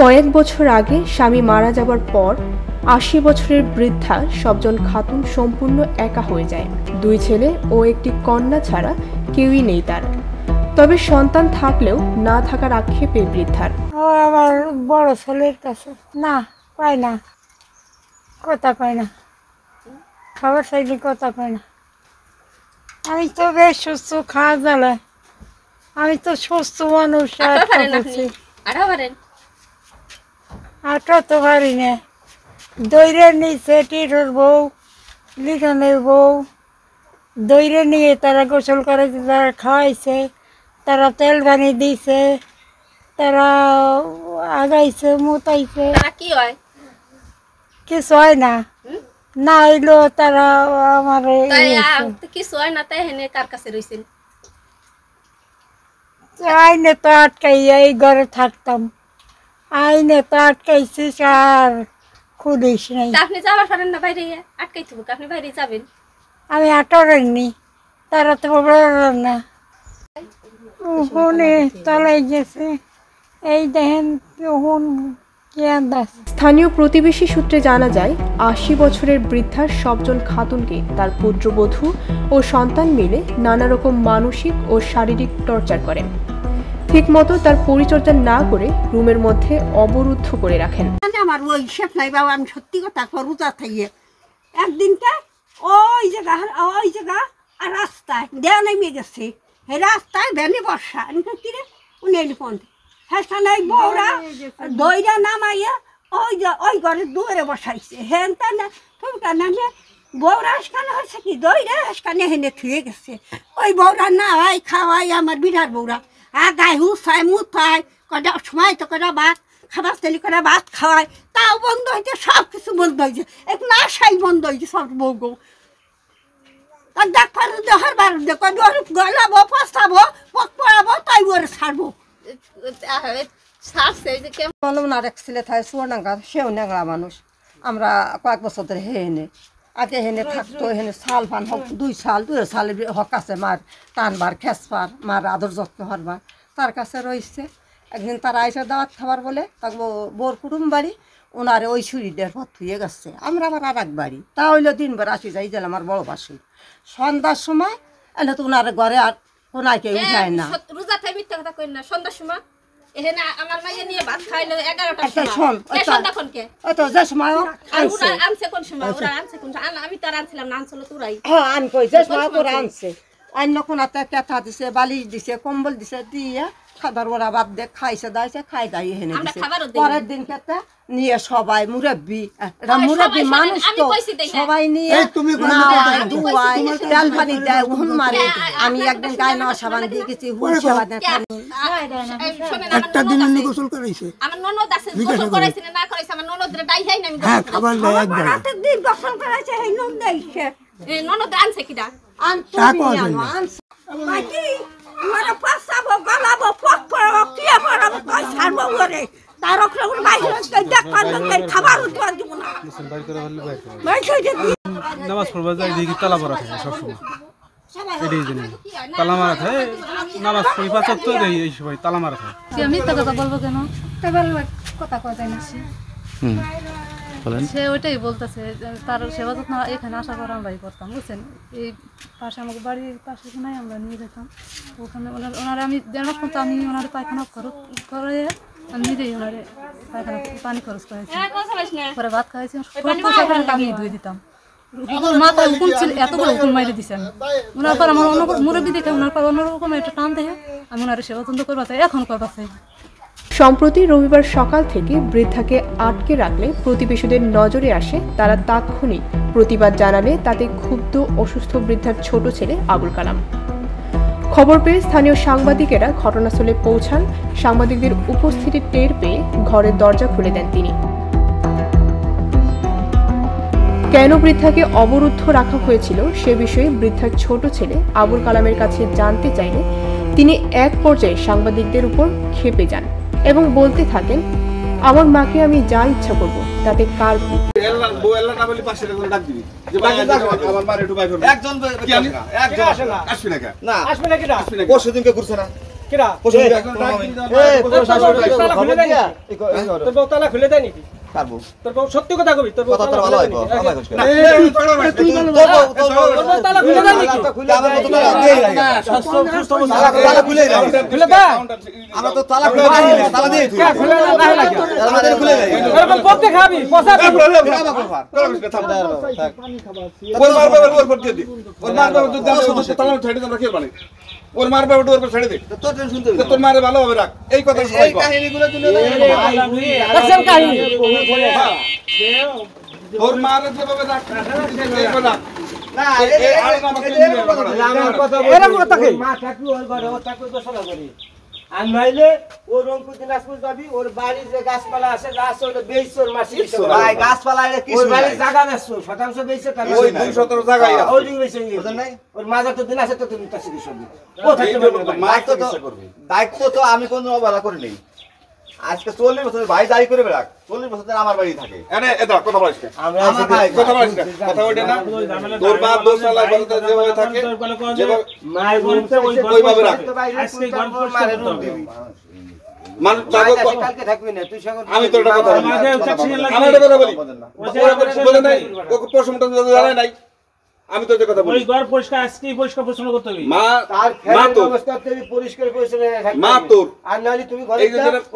কয়েক বছর আগে স্বামী মারা যাবার পর ৮০ বছরের বৃদ্ধা সবজন খাতুন সম্পূর্ণ একা হয়ে যায়। ২ ছেলে ও একটি কন্যা ছাড়া কেউই নেই তার। তবে সন্তান থাকলেও না থাকার আক্ষেপ এই বৃদ্ধার। আমার বড় ছেলের কাছে না পাই না, কথা পাই না, খাবার চাইলে কথা পাই না। আমি তো বেশ সুস্থ, খাওয়া জ্বালা, আমি তো সুস্থ মানুষ। আটা তো পারি না। দইরে নিচে টিটোর বউ, লিটনের বউ দইরে নিয়ে তারা গোসল করেছে, তারা খাওয়াইছে, তারা তেল পানি দিছে, তারা আগাইছে, মুতাইছে। কি হয়? কিছু হয় না, না হইলো তারা আমার কিছু হয় না। তাই হেনে কার কাছে রইছেন? আইনে তো আটকাইয়া এই ঘরে থাকতাম, আইনে তো আটকাইছি আর খুলিস নাই। আপনি যাবার পারেন না বাইরে? আটকাই থাকুক, আপনি বাইরে যাবেন। আমি আটরেননি, তারা তো বলেন না। ফোনে তলাই গেছে, এই দেখেন স্থানীয় প্রতিবেশী সূত্রে জানা যায় ৮০ বছরের বৃদ্ধার সবজন খাতুনকে তার পুত্রবধূ ও সন্তান মিলে নানা রকম মানসিক ও শারীরিক টর্চার করেন। ঠিকমতো তার পরিচর্যা না করে রুমের মধ্যে অবরুদ্ধ করে রাখেন। আমার ওই শেফ নাই বাবা, আমি সত্যি কথা রোজা থাইয়ে একদিনকে ওই জায়গা আর রাস্তায় দেয়া নেমে গেছে, এই রাস্তায় ভ্যানে বর্ষা কিরে উনি এলি পন্থে হ্যাঁ বউরা দইরা নামাইয়া ওই ঘরে দুয়ারে বসাইছে। হ্যাঁ তা না নামে বউরা হাসকানে হয়েছে কি দইরা হাসকানে হেনে থুয়ে গেছে। ওই বউরা নাওয়াই খাওয়াই আমার বিরাট বউরা আগায় হুসায় মুথায় কটা সময় তো কটা ভাত খাবার তেলি করে ভাত খাওয়ায়, তাও বন্ধ হয়েছে, সব কিছু বন্ধ হয়েছে, এক নাশাই বন্ধ হয়েছে সব বউ গৌ। তার ডাক্তার দেখার বার গলাবো পচাবো পক পড়াবো তাই ওরে ছাড়বো। আর এক ছেলে থাকে চুয়াডাঙ্গা, সেও ন্যাংরা মানুষ। আমরা কয়েক বছর ধরে হেনে আগে হেনে থাকতো, হেনে সাল পান হোক 2 সালের হক আছে মার টানবার খেসবার, মার আদর যত্ন হরবার, তার কাছে রয়েছে। একদিন তারা আইসা দাওয়াত খাবার বলে তাকে বোর কুটুম বাড়ি, ওনারে ওই ছুরিদের পথ থুয়ে গেছে। আমরা আবার আর এক বাড়ি, তা হইলো দিনবার আসি যাই গেলে আমার বড় বাসুর। সন্ধ্যার সময় এলে তো ওনার ঘরে আর কোনায় কেউ উঠায় না। রোজা থাই মিথ্যা কথা কই না। সন্ধ্যার সময় এখানে আমার মাইয়া নিয়ে ভাত খাইলো 11টার সময়। সন্ধ্যা কোনকে? ওই তো যে সময় আনছে। আনছে কোন সময়? ওরা আনছে কোন সময়? আমি তো আর আনছিলাম না, আনছিল তোরাই। হ্যাঁ আমি কই যে সময় ওরা আনছে। অন্য কোনাতে কেথা দিছে, বালিশ দিছে, কম্বল দিছে, দিয়ে খাবার ওরা বাদ দিয়ে খাইছে দাইছে, খাই দাই হেনে দিছে। পরের দিন খেতে নিয়ে সবাই মুরব্বী, এরা মুরব্বী মানুষ তো সবাই নিয়ে তেল পানি দেয়, উহুন মারে। আমি একদিন গায়ে নেওয়া সাবান দিয়ে গেছি, হুল সাবান একটা দিন গোসল করাইছে। আমার ননদ আছে, গোসল করাইছে না করাইছে, আমার ননদরে ডাই হাই না আমি খাবার দেয় একবার। রাতের দিন গোসল করাইছে, এই নুন দেইছে। ননদ আনছে কিডা? বাকি ওরা পচাবো গলাবো পক পড়াবো কিয়া পড়াবো তাই ছাড়বো ওরে। তার ওপরে ওর বাইরে দেখ পারবে খাবার উঠবার দিব না। নামাজ পড়বা যাই দেখি তালা মারা থাকে সবসময়, এটাই জানি তালা মারা থাকে। নামাজ পড়ি 5 ওয়াক্ত দেই, এই সময় তালা মারা থাকে। আমি তো কথা বলবো কেন? কথা কথা না সে ওইটাই বলতেছে, তার সেবা যত্ন এখানে আশা করা আমরাই করতাম, বুঝছেন। এই পাশে আমাকে বাড়ির পাশে নাই, আমরা নিয়ে যেতাম ওখানে। ওনারা আমি 1.5 মাস পর্যন্ত আমি ওনার পায়খানা করে আমি নিজেই ওনারে পায়খানা পানি খরচ করেছি, পরে ভাত খাইছি, আমি ধুয়ে দিতাম। মাথায় হুকুম ছিল, এতগুলো হুকুম মাইরে দিচ্ছেন ওনার পর। আমার অন্য মুরব্বী দেখে ওনার পর অন্যরকম একটা টান দেখে আমি ওনারে সেবা যত্ন করবা চাই, এখন করবা চাই। সম্প্রতি রবিবার সকাল থেকে বৃদ্ধাকে আটকে রাখলে প্রতিবেশীদের নজরে আসে। তারা তাৎক্ষণিক প্রতিবাদ জানালে তাতে ক্ষুব্ধ অসুস্থ বৃদ্ধার ছোট ছেলে আবুল কালাম। খবর পেয়ে স্থানীয় সাংবাদিকেরা ঘটনাস্থলে পৌঁছান। সাংবাদিকদের উপস্থিতি টের পেয়ে ঘরের দরজা খুলে দেন তিনি। কেন বৃদ্ধাকে অবরুদ্ধ রাখা হয়েছিল সে বিষয়ে বৃদ্ধার ছোট ছেলে আবুল কালামের কাছে জানতে চাইলে তিনি এক পর্যায়ে সাংবাদিকদের উপর ক্ষেপে যান এবং বলতে থাকেন, আমার মাকে আমি যা ইচ্ছা করব, তাতে কার কি? কিরা তোর বউ তালা খুলে দেয় নাকি তোর বউ সত্যি কথা কবি তোর বউ তালা খুলে দেয় ওর মার বাবা ওর ছেড়ে দে তোর মারে ভালোভাবে রাখ এই কথা এই কাহিনীগুলো তুলে ওর মারে যেভাবে রাখ না আমার কথা মা থাকবি ওর ঘরে ও থাকবে দোষলা করি আর নইলে ও রংপুর দিনাজপুর যাবি ওর বাড়ির যে গাছপালা আছে যা আছে ওটা বেচছর মাসি ভাই গাছপালা এটা কি ওর বাড়ির জায়গা বেচছো শতাংশ বেচছে তার ওই 217 জায়গায় আছে ওই দিন বেচছে বুঝেন নাই ওর মাজার তো দিন আছে তো তুমি তাসি দিছো কোথায় দায়িত্ব তো আমি কোনো অবহেলা করি নাই আজকে 40 বছর ভাই দায়ী করে বেড়াক 40 বছর আমার বাড়ি থাকে এনে এটা কথা বলিস না আমরা কথা বলিস না কথা ওঠে না তোর বাপ দোসালা বলতে যেভাবে থাকে যেভাবে মাই বলতে ওইভাবে রাখ আজকে গল্প মারে রূপ দিবি মানুষ কালকে থাকবি না তুই সঙ্গে আমি তোর কথা বলি আমার কথা বলি বলে নাই ওকে প্রশ্নটা জানাই নাই আমি তোর কথা বলি ওই ঘর পরিষ্কার আজকে পরিষ্কার পরিচ্ছন্ন করতে হবে মা তার খেয়াল অবস্থা তুমি পরিষ্কার পরিচ্ছন্ন রাখবে মা তোর আর নালি তুমি ঘরে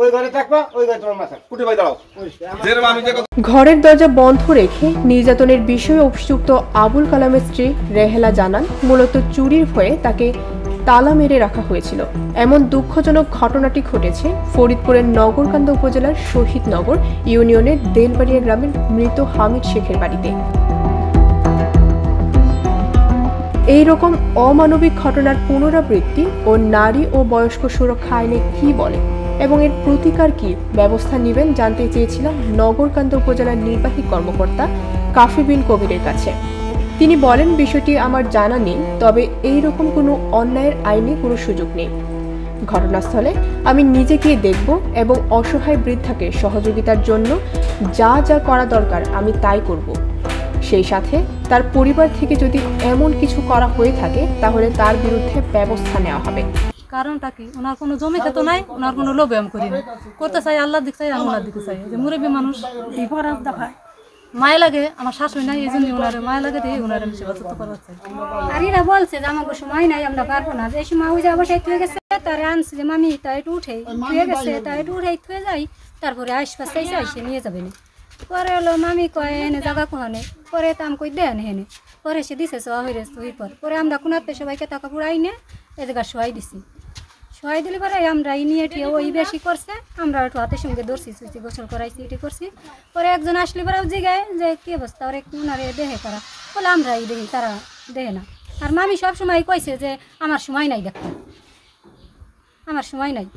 ওই ঘরে থাকবা ওই ঘরে তোমার মাথা কুটে ভাই দাঁড়াও যেরকম আমি যে ঘরের দরজা বন্ধ রেখে নির্যাতনের বিষয়ে অভিযুক্ত আবুল কালামের স্ত্রী রেহেলা জানান মূলত চুরির ভয়ে তাকে তালা মেরে রাখা হয়েছিল। এমন দুঃখজনক ঘটনাটি ঘটেছে ফরিদপুরের নগরকান্দা উপজেলার শহীদনগর ইউনিয়নের দেলবাড়িয়া গ্রামের মৃত হামিদ শেখের বাড়িতে। এই রকম অমানবিক ঘটনার পুনরাবৃত্তি ও নারী ও বয়স্ক সুরক্ষা আইনে কি বলে এবং এর প্রতিকার কি ব্যবস্থা নেবেন জানতে চেয়েছিলাম নগরকান্দা উপজেলার নির্বাহী কর্মকর্তা কাফি বিন কবিরের কাছে। তিনি বলেন বিষয়টি আমার জানা নেই, তবে এই রকম কোনো অন্যায়ের আইনে কোনো সুযোগ নেই। ঘটনাস্থলে আমি নিজে গিয়ে দেখব এবং অসহায় বৃদ্ধাকে সহযোগিতার জন্য যা যা করা দরকার আমি তাই করব। সেই সাথে তার পরিবার থেকে যদি এমন কিছু করা হয়ে থাকে তাহলে তার বিরুদ্ধে ব্যবস্থা নেওয়া হবে। কারণটা কি, ওনার কোনো জমি খেতো নাই, ওনার কোনো লোভ আমি করি না, করতে চাই আল্লাহর দিক চাই, আমি ওনার দিকে চাই। যে মুরব্বী মানুষ বিপরাজ দেখায় মায়া লাগে, আমার শাশুড়ি নাই, এই জন্য ওনারে মায়া লাগে দিয়ে ওনারে আমি সেবা যত্ন করার চাই। আর এরা বলছে যে আমাকে সময় নাই, আমরা পারবো না। যে সময় ওই যাবো সেই থুয়ে গেছে, তারে আনছে যে মামি তাই একটু উঠে থুয়ে গেছে, তাই একটু উঠে থুয়ে যাই, তারপরে আশপাশ চাইছে এসে নিয়ে যাবে না। পরে হলো মামি কয় এনে জায়গা কোহানে, পরে তো আমি কই দেন হেনে, পরে সে দিছে সোয়া হয়ে ওই পরে আমরা কোনাতে সবাইকে টাকা পুরাই নে এ জায়গা শোয়াই দিছি। শোয়াই দিলে পরে আমরা নিয়ে ঠিয়ে ওই বেশি করছে, আমরা একটু হাতের সঙ্গে ধরছি, সুইছি গোসল করাইছি, এটি করছি। পরে একজন আসলে পরে জিগায় যে কি অবস্থা ওরে ওনারে দেহে করা, বলে আমরাই দেখি, তারা দেহে না। আর মামি সব সময় কইছে যে আমার সময় নাই দেখতে, আমার সময় নাই।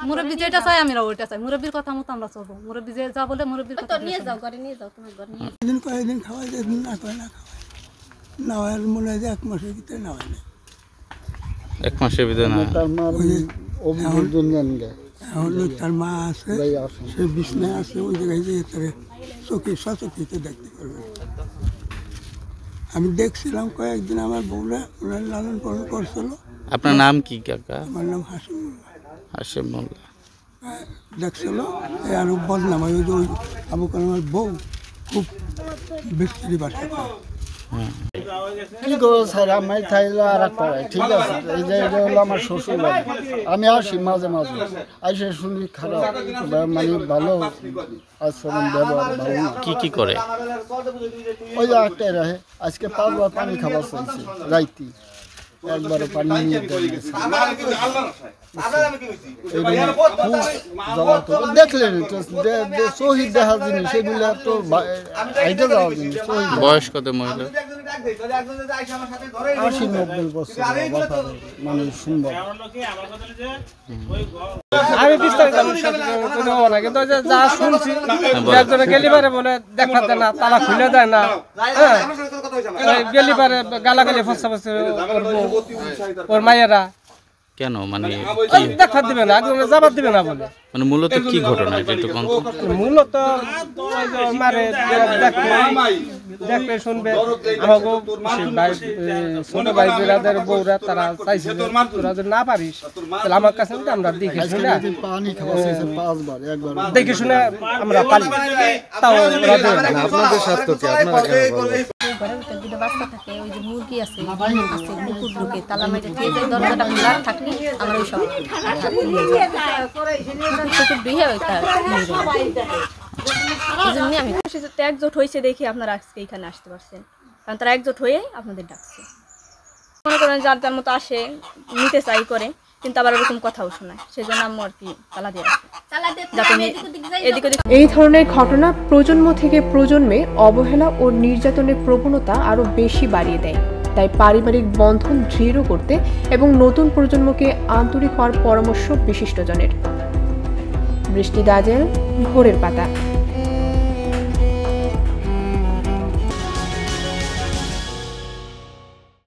মুরব্বী যেটা চাই আমি ওইটা চাই, মুরব্বীর কথা মতো আমরা চলবো। মুরব্বী যে যা বলে মুরব্বীর কথা নিয়ে যাও, ঘরে নিয়ে যাও, তোমার ঘরে নিয়ে একদিন কয়েকদিন খাওয়াই একদিন না খাওয়াই না খাওয়াই না হয়, মনে হয় যে 1 মাসের ভিতরে না হয় না, 1 মাসের ভিতরে না। তার মা আছে, সে বিছনায় আছে, ওই জায়গায় যে তার চোখে সচকিতে দেখতে পারবে। আমি দেখছিলাম কয়েকদিন আমার বউরা ওনার লালন পালন করছিল। আপনার নাম কি কাকা? আমার নাম হাসিম মোল্লা। হাসিম মোল্লা দেখছিল আরো বদনাম, ওই যে ওই আবু কালামের বউ খুব বিস্তৃতি বাসা করে। কি গো স্যার, আমি থাইলে আর এক পাড়ায়, ঠিক আছে, এই যে এটা হলো আমার শ্বশুর বাড়ি। আমি আসি মাঝে মাঝে, আসে শুনি খারাপ, মানে ভালো আচরণ ব্যবহার ভালো না। কি কি করে? ওই যে একটাই রাহে, আজকে 5 বার পানি খাবার চাইছে রাইতি, একবারও পানি নিয়ে দেখলেন শহীদ দেখার জিনিস, সেগুলো তো আইটা যাওয়ার জিনিস। বয়স কত মহিলা? 80-90 বছর মানে সম্ভব। আমি বিস্তারিত না, কিন্তু যা শুনছি একজনে গেলি পারে বলে দেখাতে না, তালা খুলে দেয় না, গেলি পারে গালাগালি ফসাফসি ওর মায়েরা কেন, মানে দেখা দিবে না, একজনে জবাব দিবে না বলে। মানে মূলত কি ঘটনা এটা একটু কোন? মূলত মারে দেখবে শুনবে আমাকে ছোট ভাই বিরাদের বউরা তারা চাইছে যে তোরা যদি না পারিস তাহলে আমার কাছে আমরা দেখে শুনে দেখে শুনে আমরা পালি তাও আপনাদের স্বার্থ কি আপনারা কেন বলবেন? ঘরের ভিতরে দুটো বাচ্চা থাকে, ওই যে মুরগি আছে কুকুর ঢুকে তালা মাইরে দিয়ে যায়, দরজাটা খোলা থাকলে আমরা ওই সব কুকুর দিয়ে ওই তার এই জন্যই আমি একজোট হয়েছে দেখি আপনারা আজকে এখানে আসতে পারছেন, কারণ তারা একজোট হয়ে আপনাদের ডাকছে। মনে করেন যার যার মতো আসে নিতে চাই করে, কিন্তু আবার ওরকম কথাও শোনায়, সেই জন্য আমি আর কি তালা দিয়ে রাখি। এই ধরনের ঘটনা প্রজন্ম থেকে প্রজন্মে অবহেলা ও নির্যাতনের প্রবণতা আরও বেশি বাড়িয়ে দেয়। তাই পারিবারিক বন্ধন দৃঢ় করতে এবং নতুন প্রজন্মকে আন্তরিক হওয়ার পরামর্শ বিশিষ্টজনের। বৃষ্টি দাজেল, ভোরের পাতা।